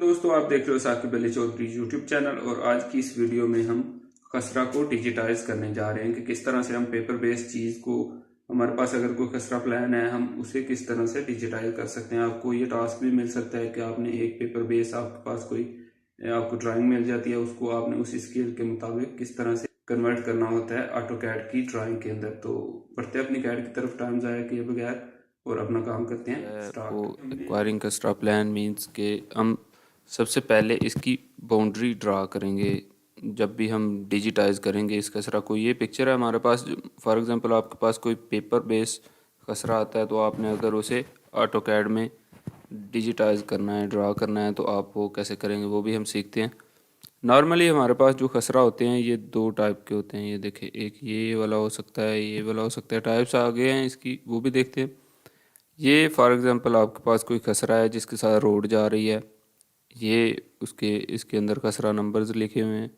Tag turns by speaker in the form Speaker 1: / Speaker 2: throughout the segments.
Speaker 1: दोस्तों, आप देख रहे हो साकिब अली चौधरी यूट्यूब चैनल। और आज की इस वीडियो में हम खसरा को डिजिटाइज करने जा रहे हैं कि किस तरह से हम पेपर बेस्ड चीज़ को, हमारे पास अगर कोई खसरा प्लान है, हम उसे किस तरह से डिजिटाइज कर सकते हैं। आपको ये टास्क भी मिल सकता है कि आपने एक पेपर बेस, आपके पास कोई आपको ड्राइंग मिल जाती है, उसको आपने उसी स्केल के मुताबिक किस तरह से कन्वर्ट करना होता है ऑटो कैड की ड्राइंग के अंदर। तो बढ़ते अपनी कैड की तरफ टाइम ज़ाया किए बगैर और अपना काम करते हैं
Speaker 2: वो
Speaker 1: स्टार्ट।
Speaker 2: एक्वायरिंग कस्टरा प्लान मींस के हम सबसे पहले इसकी बाउंड्री ड्रा करेंगे। जब भी हम डिजिटाइज करेंगे इस कचरा को, ये पिक्चर है हमारे पास। फॉर एग्जांपल आपके पास कोई पेपर बेस कचरा आता है, तो आपने अगर उसे ऑटो कैड में डिजिटाइज करना है, ड्रा करना है, तो आप वो कैसे करेंगे वो भी हम सीखते हैं। नॉर्मली हमारे पास जो खसरा होते हैं ये दो टाइप के होते हैं। ये देखें, एक ये वाला हो सकता है, ये वाला हो सकता है। टाइप्स आ गए हैं इसकी, वो भी देखते हैं। ये फॉर एग्ज़ाम्पल आपके पास कोई खसरा है जिसके साथ रोड जा रही है, ये उसके इसके अंदर खसरा नंबर्स लिखे हुए हैं।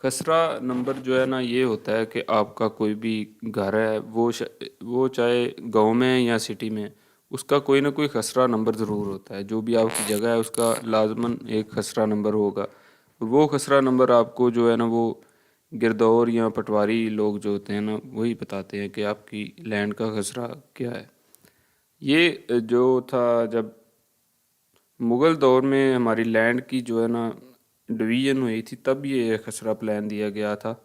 Speaker 2: खसरा नंबर जो है ना, ये होता है कि आपका कोई भी घर है, वो चाहे गांव में है या सिटी में है, उसका कोई ना कोई खसरा नंबर ज़रूर होता है। जो भी आपकी जगह है उसका लाजमन एक खसरा नंबर होगा। वो खसरा नंबर आपको जो है ना, वो गिरदौर या पटवारी लोग जो होते हैं ना, वही बताते हैं कि आपकी लैंड का खसरा क्या है। ये जो था, जब मुग़ल दौर में हमारी लैंड की जो है ना डिवीज़न हुई थी, तब ये खसरा प्लान दिया गया था।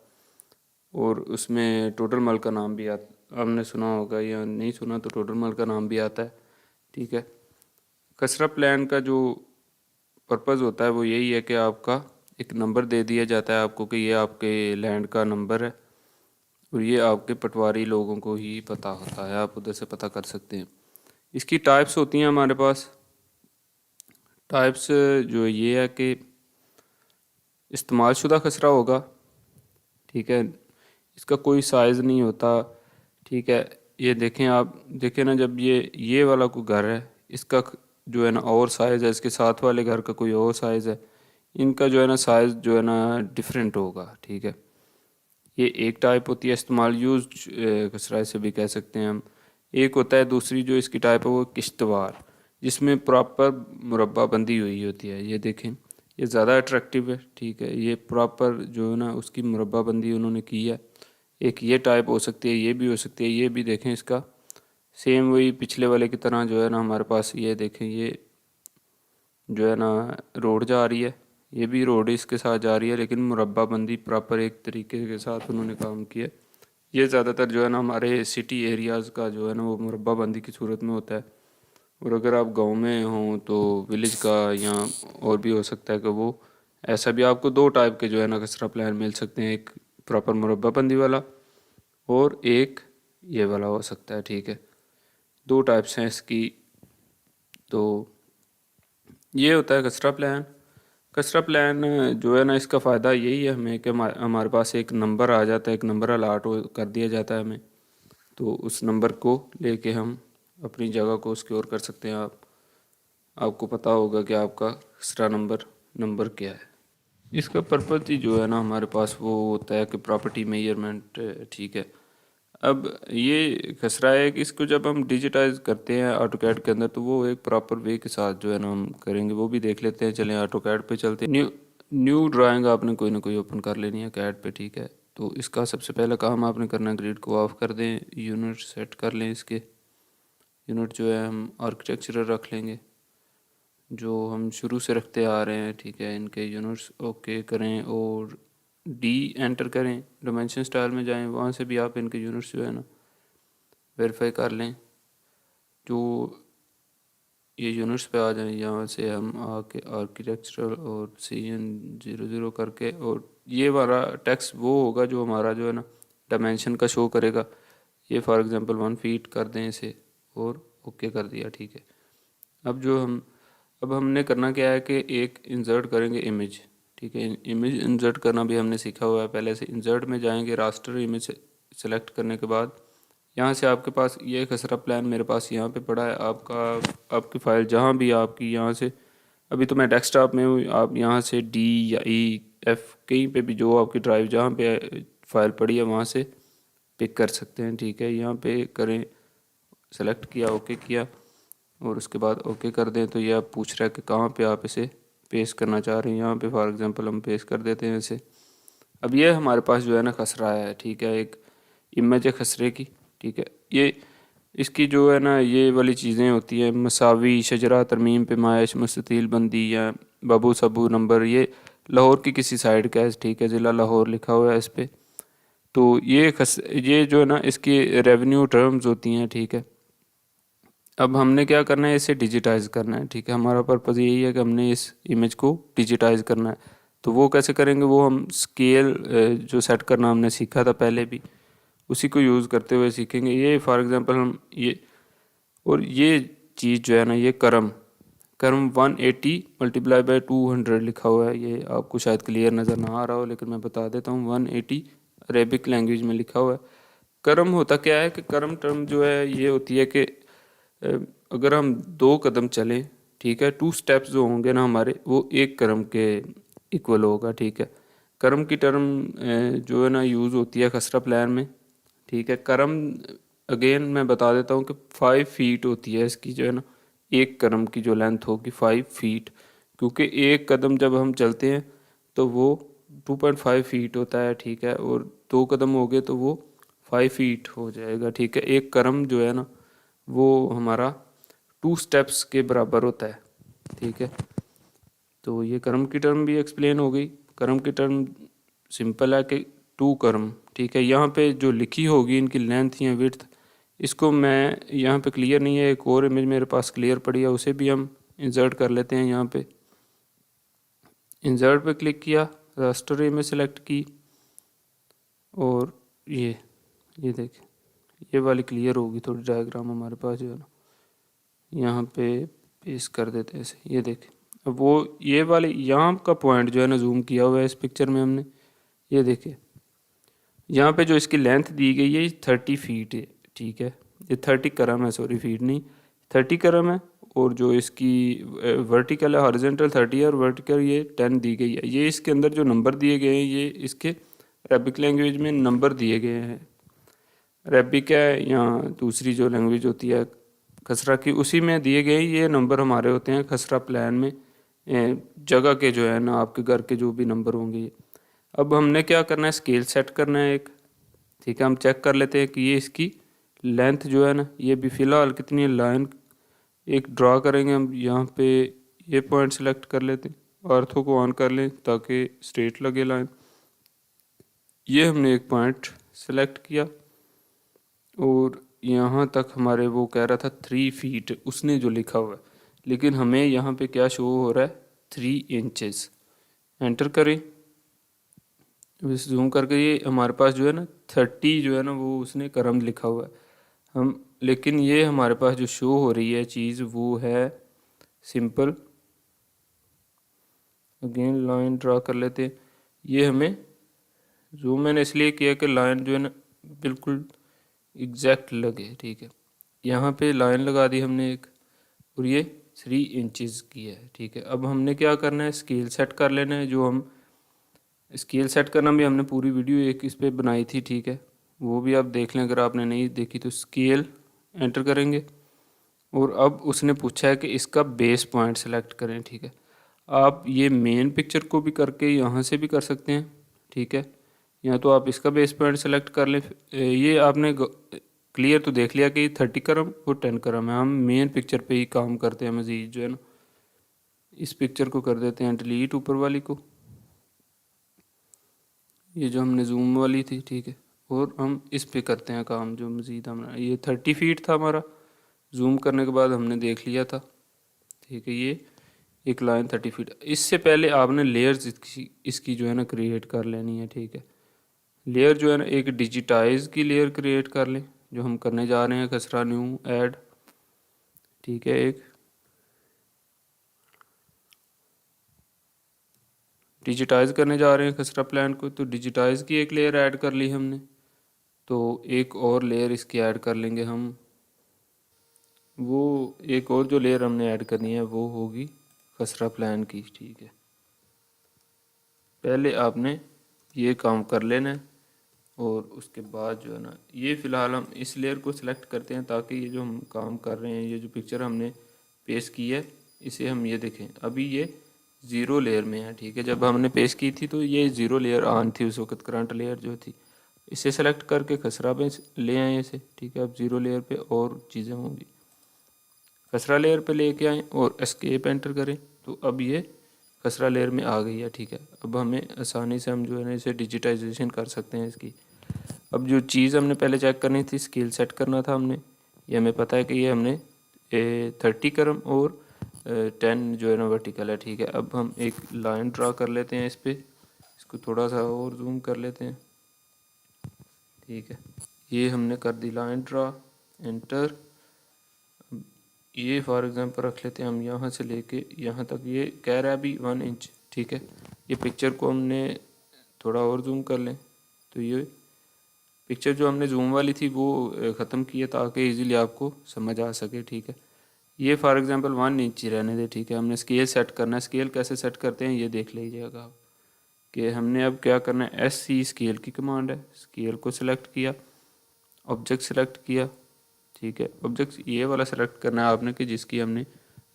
Speaker 2: और उसमें टोडर मल का नाम भी आपने सुना होगा, या नहीं सुना तो टोडर मल का नाम भी आता है। ठीक है, खसरा प्लान का जो पर्पज़ होता है वो यही है कि आपका एक नंबर दे दिया जाता है आपको कि ये आपके लैंड का नंबर है, और ये आपके पटवारी लोगों को ही पता होता है, आप उधर से पता कर सकते हैं। इसकी टाइप्स होती हैं हमारे पास। टाइप्स जो ये है कि इस्तेमाल शुदा खसरा होगा। ठीक है, इसका कोई साइज़ नहीं होता। ठीक है, ये देखें, आप देखें ना, जब ये वाला कोई घर है, इसका जो है ना और साइज़ है, इसके साथ वाले घर का कोई और साइज़ है, इनका जो है ना साइज़ जो है ना डिफरेंट होगा। ठीक है, ये एक टाइप होती है इस्तेमाल यूज खसरा, इसे भी कह सकते हैं हम। एक होता है दूसरी जो इसकी टाइप है, वो किश्तवार, जिसमें प्रॉपर मुरब्बा बंदी हुई होती है। ये देखें, ये ज़्यादा अट्रैक्टिव है। ठीक है, ये प्रॉपर जो है ना उसकी मुरब्बा बंदी उन्होंने की है। एक ये टाइप हो सकती है, ये भी हो सकती है। ये भी देखें, इसका सेम वही पिछले वाले की तरह जो है ना हमारे पास, ये देखें, ये जो है ना रोड जा रही है, ये भी रोड इसके साथ जा रही है, लेकिन मुरब्बा बंदी प्रॉपर एक तरीके के साथ उन्होंने काम किया। ये ज़्यादातर जो है ना हमारे सिटी एरियाज़ का जो है ना वो मुरब्बा बंदी की सूरत में होता है। और अगर आप गांव में हों तो विलेज का, या और भी हो सकता है कि वो ऐसा भी आपको दो टाइप के जो है ना खसरा प्लान मिल सकते हैं। एक प्रॉपर मुरब्बा बंदी वाला, और एक ये वाला हो सकता है। ठीक है, दो टाइप्स हैं इसकी। तो ये होता है कचरा प्लान। कचरा प्लान जो है ना, इसका फ़ायदा यही है हमें कि हमारे पास एक नंबर आ जाता है, एक नंबर अलाट हो कर दिया जाता है हमें। तो उस नंबर को लेके हम अपनी जगह को सिक्योर कर सकते हैं। आपको पता होगा कि आपका कचरा नंबर नंबर क्या है। इसका पर्पज़ ही जो है ना हमारे पास वो होता है कि प्रॉपर्टी मेजरमेंट। ठीक है, अब ये खसरा है कि इसको जब हम डिजिटाइज करते हैं ऑटो कैड के अंदर, तो वो एक प्रॉपर वे के साथ जो है ना हम करेंगे, वो भी देख लेते हैं। चलें ऑटो कैड पे चलते हैं। न्यू ड्राइंग आपने कोई ना कोई ओपन कर लेनी है कैड पे। ठीक है, तो इसका सबसे पहला काम आपने करना है, ग्रिड को ऑफ कर दें, यूनिट सेट कर लें। इसके यूनिट जो है हम आर्किटेक्चरल रख लेंगे, जो हम शुरू से रखते आ रहे हैं। ठीक है, इनके यूनिट्स ओके करें और डी एंटर करें, डायमेंशन स्टाइल में जाएं, वहाँ से भी आप इनके यूनिट्स जो है ना वेरीफाई कर लें। जो ये यूनिट्स पे आ जाएं, यहाँ से हम आके आर्किटेक्चरल और CN00 करके, और ये हमारा टेक्स्ट वो होगा जो हमारा जो है ना डायमेंशन का शो करेगा। ये फॉर एग्जांपल 1 फीट कर दें इसे, और ओके कर दिया। ठीक है, अब हमने करना क्या है कि एक इंसर्ट करेंगे इमेज। ठीक है, इमेज इंसर्ट करना भी हमने सीखा हुआ है पहले से। इंसर्ट में जाएंगे, रास्टर इमेज सेलेक्ट करने के बाद यहाँ से आपके पास ये खसरा प्लान मेरे पास यहाँ पे पड़ा है। आपकी फ़ाइल जहाँ भी आपकी, यहाँ से अभी तो मैं डेस्कटॉप में हूँ, आप यहाँ से D या E F कहीं पे भी जो आपकी ड्राइव जहाँ पे फ़ाइल पड़ी है वहाँ से पिक कर सकते हैं। ठीक है, यहाँ पे करें, सेलेक्ट किया, ओके किया, और उसके बाद ओके कर दें तो ये आप पूछ रहा है कि कहाँ पे आप इसे पेस्ट करना चाह रहे हैं। यहाँ पे फॉर एग्जांपल हम पेस्ट कर देते हैं इसे। अब ये हमारे पास जो है ना खसरा है, ठीक है, एक इमेज है खसरे की, ठीक है। ये इसकी जो है ना ये वाली चीज़ें होती हैं, मसावी, शजरा, तरमीम, पैमाइश, मुस्ततील, बंदी या बाबू सबू नंबर, ये लाहौर की किसी साइड का है, ठीक है, ज़िला लाहौर लिखा हुआ है इस पर। तो ये जो है ना इसकी रेवेन्यू टर्म्स होती हैं, ठीक है। अब हमने क्या करना है, इसे डिजिटाइज करना है, ठीक है। हमारा पर्पज़ यही है कि हमने इस इमेज को डिजिटाइज करना है। तो वो कैसे करेंगे, वो हम स्केल जो सेट करना हमने सीखा था पहले भी, उसी को यूज़ करते हुए सीखेंगे। ये फॉर एग्जांपल हम ये चीज़ जो है ना, ये करम 180 मल्टीप्लाई बाय 200 लिखा हुआ है। ये आपको शायद क्लियर नज़र ना आ रहा हो, लेकिन मैं बता देता हूँ। 180 अरेबिक लैंग्वेज में लिखा हुआ है। करम होता क्या है कि करम टर्म जो है ये होती है कि अगर हम 2 कदम चलें, ठीक है, 2 स्टेप्स जो होंगे ना हमारे, वो 1 करम के इक्वल होगा, ठीक है। करम की टर्म जो है ना यूज़ होती है खसरा प्लान में, ठीक है। करम अगेन मैं बता देता हूँ कि 5 फीट होती है इसकी जो है ना, 1 करम की जो लेंथ होगी 5 फीट, क्योंकि 1 कदम जब हम चलते हैं तो वो 2.5 फीट होता है, ठीक है, और 2 कदम हो गए तो वो 5 फीट हो जाएगा, ठीक है। 1 करम जो है ना वो हमारा 2 स्टेप्स के बराबर होता है, ठीक है। तो ये कर्म की टर्म भी एक्सप्लेन हो गई। कर्म की टर्म सिंपल है कि 2 कर्म, ठीक है। यहाँ पे जो लिखी होगी इनकी लेंथ या विड्थ, इसको मैं यहाँ पे क्लियर नहीं है, एक और इमेज मेरे पास क्लियर पड़ी है, उसे भी हम इंसर्ट कर लेते हैं। यहाँ पे इंसर्ट पे क्लिक किया, रास्टर इमेज सेलेक्ट की, और ये देखें, ये वाली क्लियर होगी थोड़ी डायग्राम हमारे पास जो है ना, यहाँ पे पेस्ट कर देते हैं इसे। ये देखें, अब वो ये वाले यहाँ का पॉइंट जो है ना जूम किया हुआ है इस पिक्चर में हमने। ये देखें, यहाँ पे जो इसकी लेंथ दी गई है 30 फीट है, ठीक है। ये 30 करम है, सॉरी फीट नहीं, 30 करम है। और जो इसकी वर्टिकल है, हॉरिजेंटल 30 है, और वर्टिकल ये 10 दी गई है। ये इसके अंदर जो नंबर दिए गए हैं, ये इसके अरबिक लैंग्वेज में नंबर दिए गए हैं। अरबिक है या दूसरी जो लैंग्वेज होती है खसरा की, उसी में दिए गए ये नंबर हमारे होते हैं खसरा प्लान में, जगह के जो है ना आपके घर के जो भी नंबर होंगे ये। अब हमने क्या करना है, स्केल सेट करना है एक, ठीक है। हम चेक कर लेते हैं कि ये इसकी लेंथ जो है ना, ये भी फ़िलहाल कितनी है, लाइन एक ड्रा करेंगे हम यहाँ पे। ये पॉइंट सेलेक्ट कर लेते हैं, आर्थो को ऑन कर लें ताकि स्ट्रेट लगे लाइन। ये हमने एक पॉइंट सेलेक्ट किया, और यहाँ तक हमारे वो कह रहा था 3 फीट उसने जो लिखा हुआ है, लेकिन हमें यहाँ पे क्या शो हो रहा है, 3 इंचेस। एंटर करें, जूम करके ये हमारे पास जो है ना 30 जो है ना वो उसने करम लिखा हुआ है हम, लेकिन ये हमारे पास जो शो हो रही है चीज़ वो है सिंपल। अगेन लाइन ड्रा कर लेते हैं। ये हमें जूम मैंने इसलिए किया कि लाइन जो है ना बिल्कुल एग्जैक्ट लगे, ठीक है। यहाँ पे लाइन लगा दी हमने एक, और ये 3 इंचज़ की है, ठीक है। अब हमने क्या करना है, स्केल सेट कर लेना है। जो हम स्केल सेट करना भी हमने पूरी वीडियो एक इस पे बनाई थी, ठीक है, वो भी आप देख लें अगर आपने नहीं देखी तो। स्केल एंटर करेंगे, और अब उसने पूछा है कि इसका बेस पॉइंट सेलेक्ट करें, ठीक है। आप ये मेन पिक्चर को भी करके यहाँ से भी कर सकते हैं, ठीक है, या तो आप इसका बेस पॉइंट सेलेक्ट कर लें। ये आपने क्लियर तो देख लिया कि 30 करम और 10 करम है। हम मेन पिक्चर पे ही काम करते हैं मज़ीद जो है ना। इस पिक्चर को कर देते हैं डिलीट, ऊपर वाली को, ये जो हमने जूम वाली थी, ठीक है, और हम इस पे करते हैं काम जो मज़ीद हमारा। ये 30 फीट था हमारा, जूम करने के बाद हमने देख लिया था, ठीक है। ये एक लाइन 30 फीट। इससे पहले आपने लेयर्स इसकी जो है ना क्रिएट कर लेनी है, ठीक है। लेयर जो है ना एक डिजिटाइज की लेयर क्रिएट कर लें, जो हम करने जा रहे हैं खसरा न्यू ऐड, ठीक है। एक डिजिटाइज करने जा रहे हैं खसरा प्लान को, तो डिजिटाइज की एक लेयर ऐड कर ली हमने। तो एक और लेयर इसकी ऐड कर लेंगे हम। वो एक और जो लेयर हमने ऐड करनी है वो होगी खसरा प्लान की, ठीक है। पहले आपने ये काम कर लेना है, और उसके बाद जो है ना ये फ़िलहाल हम इस लेयर को सिलेक्ट करते हैं ताकि ये जो हम काम कर रहे हैं, ये जो पिक्चर हमने पेस्ट की है इसे हम ये देखें अभी ये 0 लेयर में है, ठीक है। जब हमने पेस्ट की थी तो ये 0 लेयर ऑन थी उस वक्त, करंट लेयर जो थी। इसे सेलेक्ट करके खसरा पे ले आए इसे, ठीक है। अब 0 लेयर पे और चीज़ें होंगी, खसरा लेयर पे लेके आए और एस्केप एंटर करें तो अब ये खसरा लेयर में आ गई है, ठीक है। अब हमें आसानी से हम जो है ना इसे डिजिटाइजेशन कर सकते हैं इसकी। अब जो चीज़ हमने पहले चेक करनी थी, स्केल सेट करना था हमने, ये हमें पता है कि ये हमने 30 करम और 10 जो है ना वर्टिकल है, ठीक है। अब हम एक लाइन ड्रा कर लेते हैं इस पर, इसको थोड़ा सा और जूम कर लेते हैं, ठीक है। ये हमने कर दी लाइन ड्रा, एंटर। ये फॉर एग्जांपल रख लेते हैं हम, यहाँ से लेके यहाँ तक ये कह रहा है अभी 1 इंच, ठीक है। ये पिक्चर को हमने थोड़ा और जूम कर लें तो ये पिक्चर जो हमने जूम वाली थी वो ख़त्म की है ताकि इजीली आपको समझ आ सके, ठीक है। ये फॉर एग्जांपल 1 इंच ही रहने दे, ठीक है। हमने स्केल सेट करना है, स्केल कैसे सेट करते हैं ये देख लीजिएगा आप कि हमने अब क्या करना है। SC स्केल की कमांड है, स्केल को सिलेक्ट किया, ऑब्जेक्ट सेलेक्ट किया, ठीक है। ऑब्जेक्ट ये वाला सेलेक्ट करना है आपने कि जिसकी हमने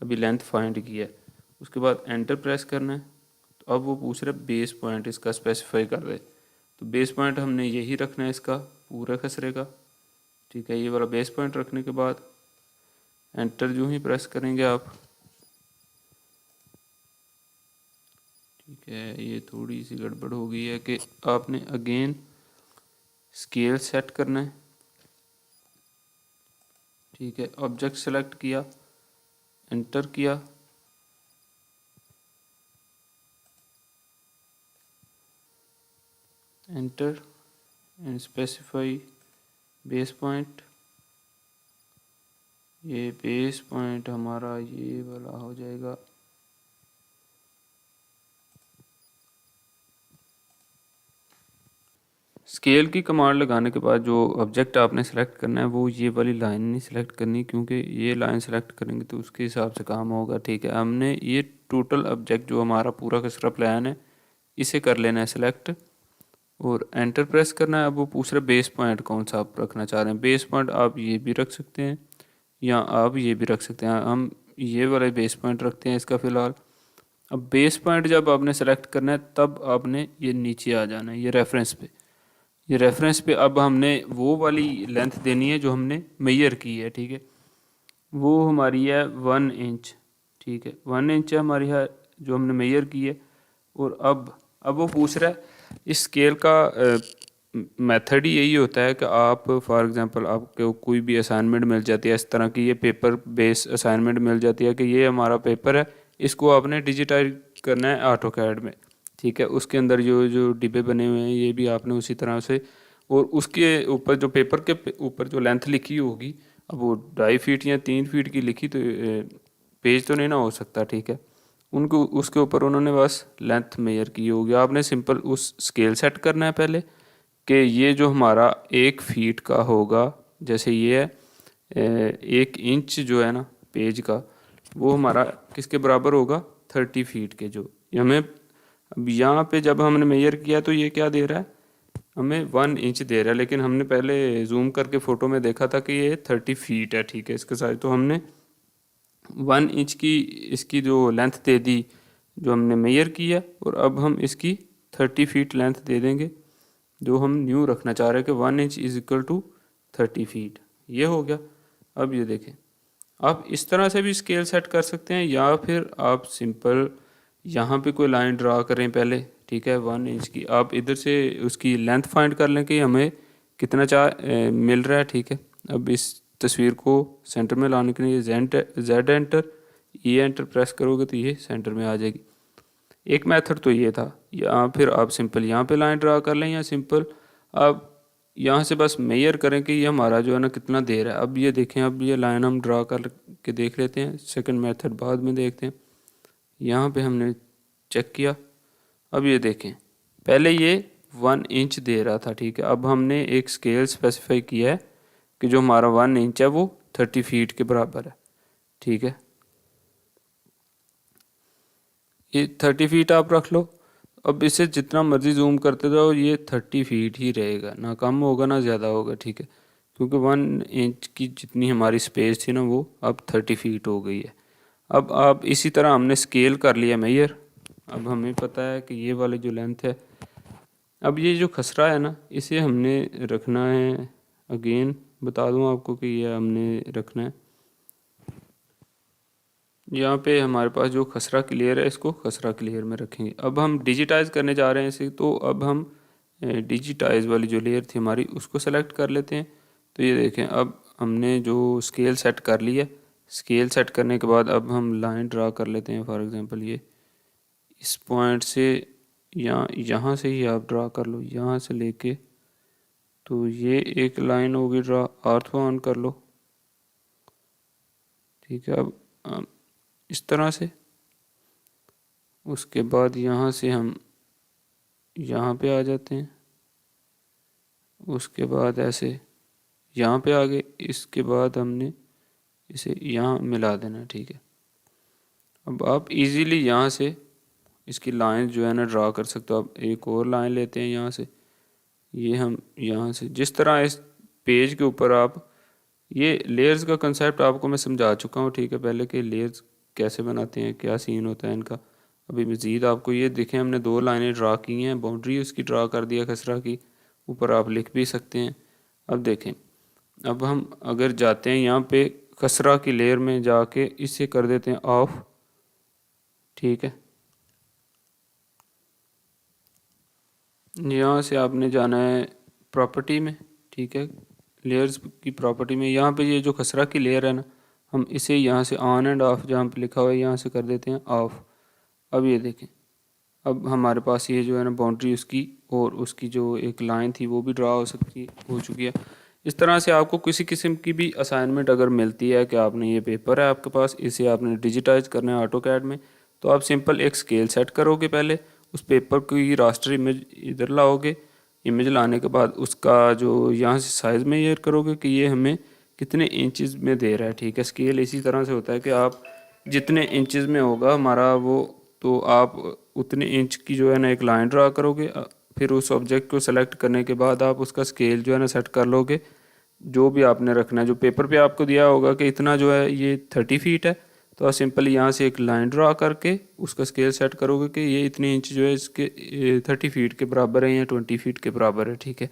Speaker 2: अभी लेंथ फाइंड की है। उसके बाद एंटर प्रेस करना है तो अब वो पूछ रहा है बेस पॉइंट इसका स्पेसिफाई कर दे, तो बेस पॉइंट हमने यही रखना है इसका पूरा खसरे का, ठीक है। ये वाला बेस पॉइंट रखने के बाद एंटर जो ही प्रेस करेंगे आप, ठीक है। ये थोड़ी सी गड़बड़ हो गई है कि आपने अगेन स्केल सेट करना है, ठीक है। ऑब्जेक्ट सेलेक्ट किया, एंटर किया, enter and specify base point. ये बेस पॉइंट हमारा ये वाला हो जाएगा, स्केल की कमांड लगाने के बाद जो ऑब्जेक्ट आपने सेलेक्ट करना है वो ये वाली लाइन नहीं सेलेक्ट करनी, क्योंकि ये लाइन सेलेक्ट करेंगे तो उसके हिसाब से काम होगा, ठीक है। हमने ये टोटल ऑब्जेक्ट जो हमारा पूरा खसरा प्लान है इसे कर लेना है सेलेक्ट और एंटर प्रेस करना है। अब वो पूछ रहा है बेस पॉइंट कौन सा आप रखना चाह रहे हैं। बेस पॉइंट आप ये भी रख सकते हैं या आप ये भी रख सकते हैं, हम ये वाला बेस पॉइंट रखते हैं इसका फ़िलहाल। अब बेस पॉइंट जब आपने सेलेक्ट करना है तब आपने ये नीचे आ जाना है, ये रेफरेंस पे, ये रेफरेंस पे अब हमने वो वाली लेंथ देनी है जो हमने मेजर की है, ठीक है। वो हमारी है 1 इंच, ठीक है। 1 इंच है हमारी है जो हमने मेजर की है। और अब वो पूछ रहा है इस स्केल का मेथड ही यही होता है कि आप फॉर एग्जांपल आपको कोई भी असाइनमेंट मिल जाती है इस तरह की, ये पेपर बेस असाइनमेंट मिल जाती है कि ये हमारा पेपर है, इसको आपने डिजिटाइज करना है ऑटोकैड में, ठीक है। उसके अंदर जो जो डिब्बे बने हुए हैं ये भी आपने उसी तरह से, और उसके ऊपर जो पेपर के ऊपर जो लेंथ लिखी होगी, अब वो 2.5 फीट या 3 फीट की लिखी तो पेज तो नहीं ना हो सकता, ठीक है। उनको उसके ऊपर उन्होंने बस लेंथ मेजर की होगी। आपने सिंपल उस स्केल सेट करना है पहले कि ये जो हमारा 1 फीट का होगा, जैसे ये है 1 इंच जो है ना पेज का, वो हमारा किसके बराबर होगा 30 फीट के। जो हमें अब यहाँ पे जब हमने मेजर किया तो ये क्या दे रहा है हमें 1 इंच दे रहा है, लेकिन हमने पहले जूम करके फ़ोटो में देखा था कि ये 30 फीट है, ठीक है। इसके साथ तो हमने 1 इंच की इसकी जो लेंथ दे दी जो हमने मेजर की है, और अब हम इसकी 30 फीट लेंथ दे देंगे जो हम न्यू रखना चाह रहे हैं कि 1 inch is equal to 30 feet. ये हो गया। अब ये देखें, आप इस तरह से भी स्केल सेट कर सकते हैं या फिर आप सिंपल यहाँ पे कोई लाइन ड्रा करें पहले, ठीक है। 1 इंच की आप इधर से उसकी लेंथ फाइंड कर लें कि हमें कितना मिल रहा है, ठीक है। अब इस तस्वीर को सेंटर में लाने के लिए जेड एंटर, ई एंटर प्रेस करोगे तो ये सेंटर में आ जाएगी। एक मेथड तो ये था, या फिर आप सिंपल यहाँ पे लाइन ड्रा कर लें, या सिंपल आप यहाँ से बस मेजर करें कि ये हमारा जो है ना कितना दे रहा है। अब ये देखें, अब ये लाइन हम ड्रा कर के देख लेते हैं, सेकंड मेथड बाद में देखते हैं। यहाँ पे हमने चेक किया, अब ये देखें पहले ये 1 इंच दे रहा था, ठीक है। अब हमने एक स्केल स्पेसिफाई किया है कि जो हमारा 1 इंच है वो 30 फीट के बराबर है, ठीक है। ये 30 फीट आप रख लो। अब इसे जितना मर्जी जूम करते जाओ ये 30 फीट ही रहेगा, ना कम होगा ना ज़्यादा होगा, ठीक है। क्योंकि 1 इंच की जितनी हमारी स्पेस थी ना वो अब 30 फीट हो गई है। अब आप इसी तरह हमने स्केल कर लिया मेजर। अब हमें पता है कि ये वाली जो लेंथ है, अब ये जो खसरा है ना, इसे हमने रखना है, अगेन बता दूं आपको कि ये हमने रखना है यहाँ पे हमारे पास जो खसरा क्लियर है, इसको खसरा क्लियर में रखेंगे। अब हम डिजिटाइज करने जा रहे हैं इसे, तो अब हम डिजिटाइज वाली जो लेयर थी हमारी उसको सेलेक्ट कर लेते हैं। तो ये देखें, अब हमने जो स्केल सेट कर लिया। स्केल सेट करने के बाद अब हम लाइन ड्रा कर लेते हैं। फॉर एग्जांपल ये इस पॉइंट से यहाँ से ही आप ड्रा कर लो, यहाँ से लेके, तो ये एक लाइन होगी ड्रा, ऑर्थो ऑन कर लो, ठीक है। अब इस तरह से, उसके बाद यहाँ से हम यहाँ पे आ जाते हैं, उसके बाद ऐसे यहाँ पे आ गए, इसके बाद हमने इसे यहाँ मिला देना, ठीक है। अब आप इजीली यहाँ से इसकी लाइन जो है ना ड्रा कर सकते हो। आप एक और लाइन लेते हैं यहाँ से, ये हम यहाँ से जिस तरह इस पेज के ऊपर आप, ये लेयर्स का कंसेप्ट आपको मैं समझा चुका हूँ, ठीक है, पहले कि लेयर्स कैसे बनाते हैं, क्या सीन होता है इनका। अभी मज़ीद आपको ये देखें, हमने 2 लाइनें ड्रा की हैं, बाउंड्री उसकी ड्रा कर दिया खसरा की, ऊपर आप लिख भी सकते हैं। अब देखें, अब हम अगर जाते हैं यहाँ पे खसरा की लेयर में जाके इसे कर देते हैं ऑफ, ठीक है। यहाँ से आपने जाना है प्रॉपर्टी में, ठीक है, लेयर्स की प्रॉपर्टी में। यहाँ पे ये जो खसरा की लेयर है ना, हम इसे यहाँ से ऑन एंड ऑफ जहाँ पे लिखा हुआ है यहाँ से कर देते हैं ऑफ। अब ये देखें, अब हमारे पास ये जो है ना बाउंड्री उसकी और उसकी जो एक लाइन थी वो भी ड्रा हो चुकी है। इस तरह से आपको किसी किस्म की भी असाइनमेंट अगर मिलती है कि आपने ये पेपर है आपके पास, इसे आपने डिजिटाइज करना है ऑटोकैड में, तो आप सिंपल एक स्केल सेट करोगे, पहले उस पेपर की रास्टर इमेज इधर लाओगे, इमेज लाने के बाद उसका जो यहाँ से साइज़ मेजर करोगे कि ये हमें कितने इंचज़ में दे रहा है, ठीक है। स्केल इसी तरह से होता है कि आप जितने इंचज़ में होगा हमारा वो, तो आप उतने इंच की जो है ना एक लाइन ड्रा करोगे। फिर उस ऑब्जेक्ट को सेलेक्ट करने के बाद आप उसका स्केल जो है ना सेट कर लोगे, जो भी आपने रखना है। जो पेपर पे आपको दिया होगा कि इतना जो है ये 30 फीट है, तो आप सिंपल यहाँ से एक लाइन ड्रा करके उसका स्केल सेट करोगे कि ये इतने इंच जो है इसके 30 फीट के बराबर है या 20 फीट के बराबर है, ठीक है।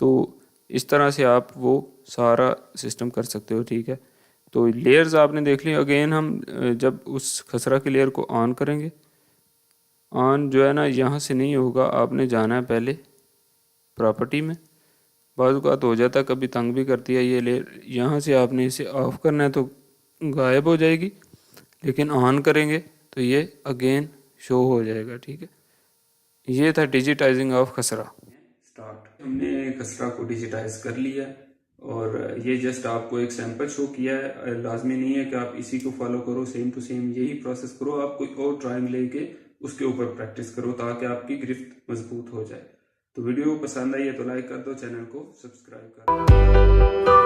Speaker 2: तो इस तरह से आप वो सारा सिस्टम कर सकते हो, ठीक है। तो लेयर्स आपने देख ली। अगेन हम जब उस खसरा की लेयर को ऑन करेंगे, ऑन जो है ना यहाँ से नहीं होगा, आपने जाना है पहले प्रॉपर्टी में। बाज़ औक़ात हो जाता है, कभी तंग भी करती है ये लेयर, यहाँ से आपने इसे ऑफ़ करना है तो गायब हो जाएगी, लेकिन ऑन करेंगे तो ये अगेन शो हो जाएगा, ठीक है। ये था डिजिटाइजिंग ऑफ खसरा।
Speaker 1: स्टार्ट, हमने खसरा को डिजिटाइज कर लिया और ये जस्ट आपको एक सैंपल शो किया है। लाजमी नहीं है कि आप इसी को फॉलो करो, सेम टू सेम यही प्रोसेस करो। आप कोई और ड्राइंग लेके उसके ऊपर प्रैक्टिस करो ताकि आपकी गिरफ्त मजबूत हो जाए। तो वीडियो पसंद आई है तो लाइक कर दो, चैनल को सब्सक्राइब कर दो।